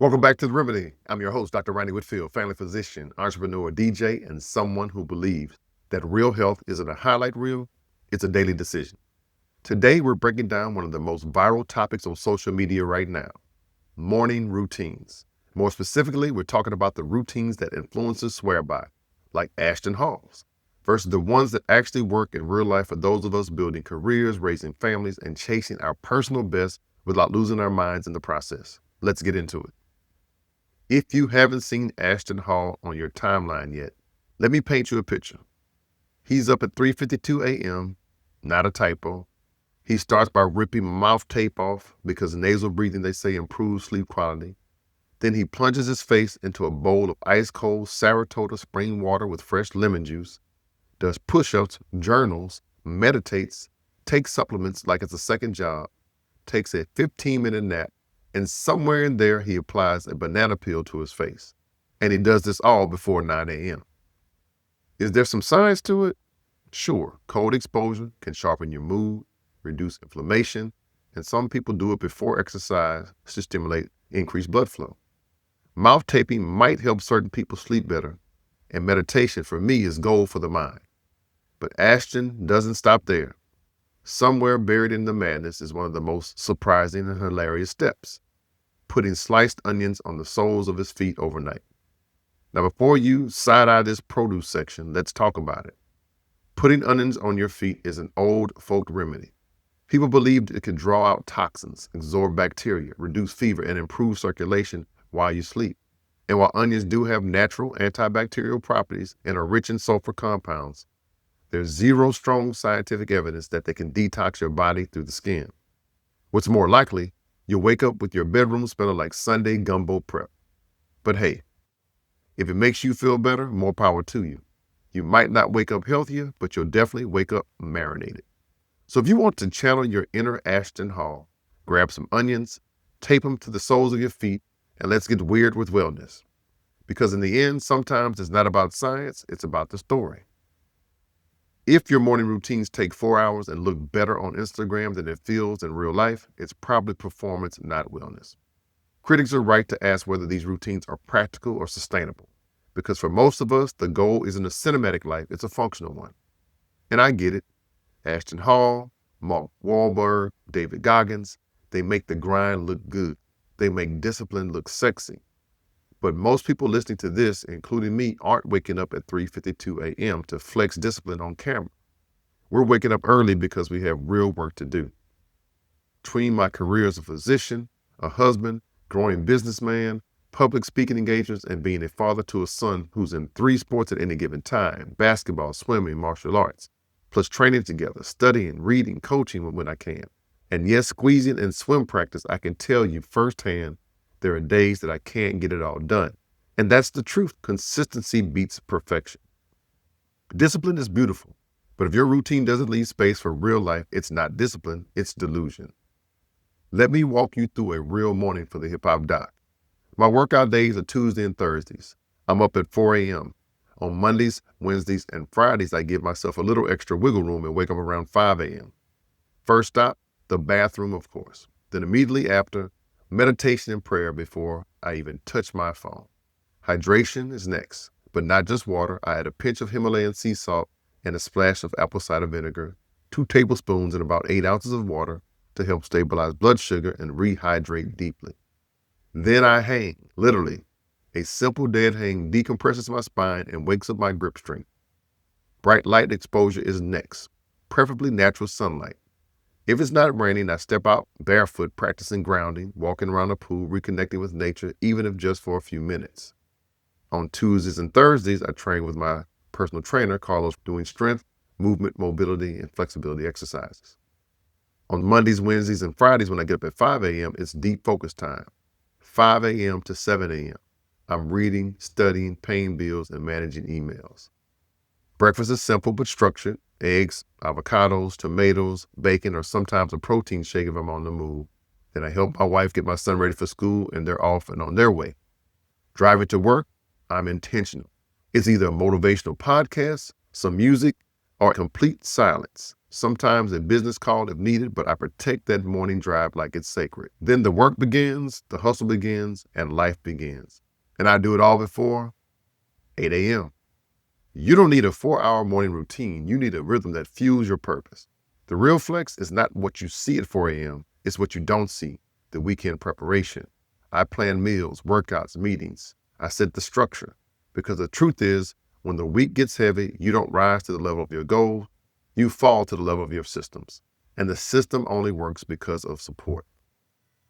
Welcome back to The Remedy. I'm your host, Dr. Rani Whitfield, family physician, entrepreneur, DJ, and someone who believes that real health isn't a highlight reel, it's a daily decision. Today, we're breaking down one of the most viral topics on social media right now, morning routines. More specifically, we're talking about the routines that influencers swear by, like Ashton Hall's, versus the ones that actually work in real life for those of us building careers, raising families, and chasing our personal best without losing our minds in the process. Let's get into it. If you haven't seen Ashton Hall on your timeline yet, let me paint you a picture. He's up at 3:52 a.m., not a typo. He starts by ripping mouth tape off because nasal breathing, they say, improves sleep quality. Then he plunges his face into a bowl of ice-cold Saratoga spring water with fresh lemon juice, does push-ups, journals, meditates, takes supplements like it's a second job, takes a 15-minute nap, and somewhere in there, he applies a banana peel to his face. And he does this all before 9 a.m. Is there some science to it? Sure, cold exposure can sharpen your mood, reduce inflammation, and some people do it before exercise to stimulate increased blood flow. Mouth taping might help certain people sleep better, and meditation for me is gold for the mind. But Ashton doesn't stop there. Somewhere buried in the madness is one of the most surprising and hilarious steps: putting sliced onions on the soles of his feet overnight. Now, before you side-eye this produce section, let's talk about it. Putting onions on your feet is an old folk remedy. People believed it could draw out toxins, absorb bacteria, reduce fever, and improve circulation while you sleep. And while onions do have natural antibacterial properties and are rich in sulfur compounds, there's zero strong scientific evidence that they can detox your body through the skin. What's more likely, you'll wake up with your bedroom smelling like Sunday gumbo prep. But hey, if it makes you feel better, more power to you. You might not wake up healthier, but you'll definitely wake up marinated. So if you want to channel your inner Ashton Hall, grab some onions, tape them to the soles of your feet, and let's get weird with wellness. Because in the end, sometimes it's not about science, it's about the story. If your morning routines take 4 hours and look better on Instagram than it feels in real life, it's probably performance, not wellness. Critics are right to ask whether these routines are practical or sustainable, because for most of us, the goal isn't a cinematic life, it's a functional one. And I get it. Ashton Hall, Mark Wahlberg, David Goggins, they make the grind look good. They make discipline look sexy. But most people listening to this, including me, aren't waking up at 3:52 a.m. to flex discipline on camera. We're waking up early because we have real work to do. Between my career as a physician, a husband, growing businessman, public speaking engagements, and being a father to a son who's in 3 sports at any given time: basketball, swimming, martial arts, plus training together, studying, reading, coaching when I can. And yes, squeezing in swim practice, I can tell you firsthand, there are days that I can't get it all done. And that's the truth. Consistency beats perfection. Discipline is beautiful, but if your routine doesn't leave space for real life, it's not discipline, it's delusion. Let me walk you through a real morning for the hip hop doc. My workout days are Tuesday and Thursdays. I'm up at 4 a.m. On Mondays, Wednesdays, and Fridays, I give myself a little extra wiggle room and wake up around 5 a.m. First stop, the bathroom, of course. Then immediately after, meditation and prayer before I even touch my phone. Hydration is next, but not just water. I add a pinch of Himalayan sea salt and a splash of apple cider vinegar, 2 tablespoons and about 8 ounces of water to help stabilize blood sugar and rehydrate deeply. Then I hang, literally. A simple dead hang decompresses my spine and wakes up my grip strength. Bright light exposure is next, preferably natural sunlight. If it's not raining, I step out barefoot, practicing grounding, walking around the pool, reconnecting with nature, even if just for a few minutes. On Tuesdays and Thursdays, I train with my personal trainer, Carlos, doing strength, movement, mobility, and flexibility exercises. On Mondays, Wednesdays, and Fridays, when I get up at 5 a.m., it's deep focus time. 5 a.m. to 7 a.m. I'm reading, studying, paying bills, and managing emails. Breakfast is simple but structured: eggs, avocados, tomatoes, bacon, or sometimes a protein shake if I'm on the move. Then I help my wife get my son ready for school, and they're off and on their way. Driving to work, I'm intentional. It's either a motivational podcast, some music, or complete silence. sometimes a business call if needed, but I protect that morning drive like it's sacred. Then the work begins, the hustle begins, and life begins. And I do it all before 8 a.m. You don't need a 4-hour morning routine. You need a rhythm that fuels your purpose. The real flex is not what you see at 4 a.m. It's what you don't see, the weekend preparation. I plan meals, workouts, meetings. I set the structure. Because the truth is, when the week gets heavy, you don't rise to the level of your goals. You fall to the level of your systems. And the system only works because of support.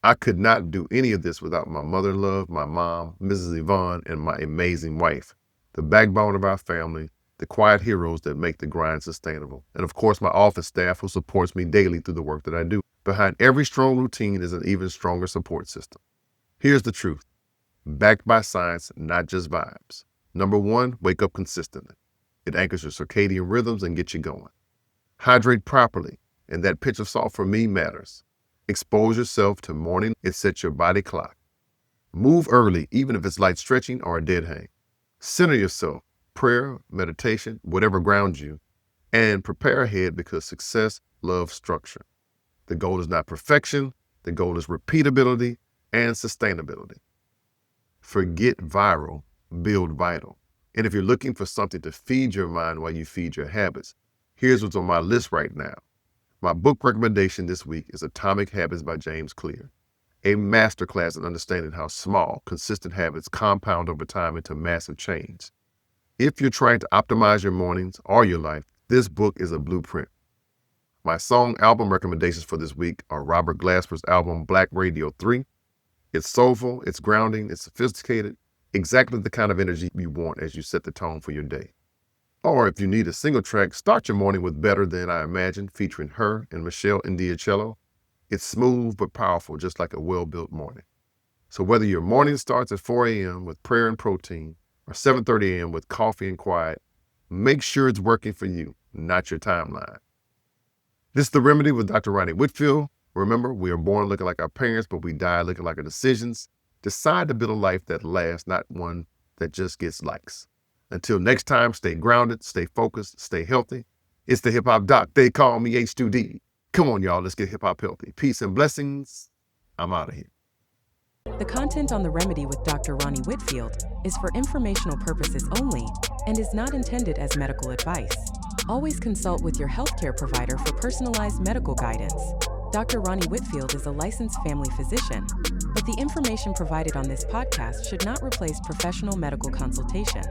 I could not do any of this without my mother-in-law, my mom, Mrs. Yvonne, and my amazing wife, the backbone of our family, the quiet heroes that make the grind sustainable. And of course, my office staff who supports me daily through the work that I do. Behind every strong routine is an even stronger support system. Here's the truth, backed by science, not just vibes. Number 1, wake up consistently. It anchors your circadian rhythms and gets you going. Hydrate properly, and that pinch of salt for me matters. Expose yourself to morning, it sets your body clock. Move early, even if it's light stretching or a dead hang. Center yourself, prayer, meditation, whatever grounds you, and prepare ahead because success loves structure. The goal is not perfection, the goal is repeatability and sustainability. Forget viral, build vital. And if you're looking for something to feed your mind while you feed your habits, here's what's on my list right now. My book recommendation this week is Atomic Habits by James Clear, a masterclass in understanding how small, consistent habits compound over time into massive change. If you're trying to optimize your mornings or your life, this book is a blueprint. My song album recommendations for this week are Robert Glasper's album Black Radio 3. It's soulful, it's grounding, it's sophisticated, exactly the kind of energy you want as you set the tone for your day. Or if you need a single track, start your morning with Better Than I Imagined, featuring her and Michelle Indiacello. It's smooth but powerful, just like a well-built morning. So whether your morning starts at 4 a.m. with prayer and protein, or 7:30 a.m. with coffee and quiet, make sure it's working for you, not your timeline. This is The Remedy with Dr. Rani Whitfield. Remember, we are born looking like our parents, but we die looking like our decisions. Decide to build a life that lasts, not one that just gets likes. Until next time, stay grounded, stay focused, stay healthy. It's the Hip Hop Doc. They call me H2D. Come on, y'all. Let's get hip hop healthy. Peace and blessings. I'm out of here. The content on The Remedy with Dr. Rani Whitfield is for informational purposes only and is not intended as medical advice. Always consult with your healthcare provider for personalized medical guidance. Dr. Rani Whitfield is a licensed family physician, but the information provided on this podcast should not replace professional medical consultation.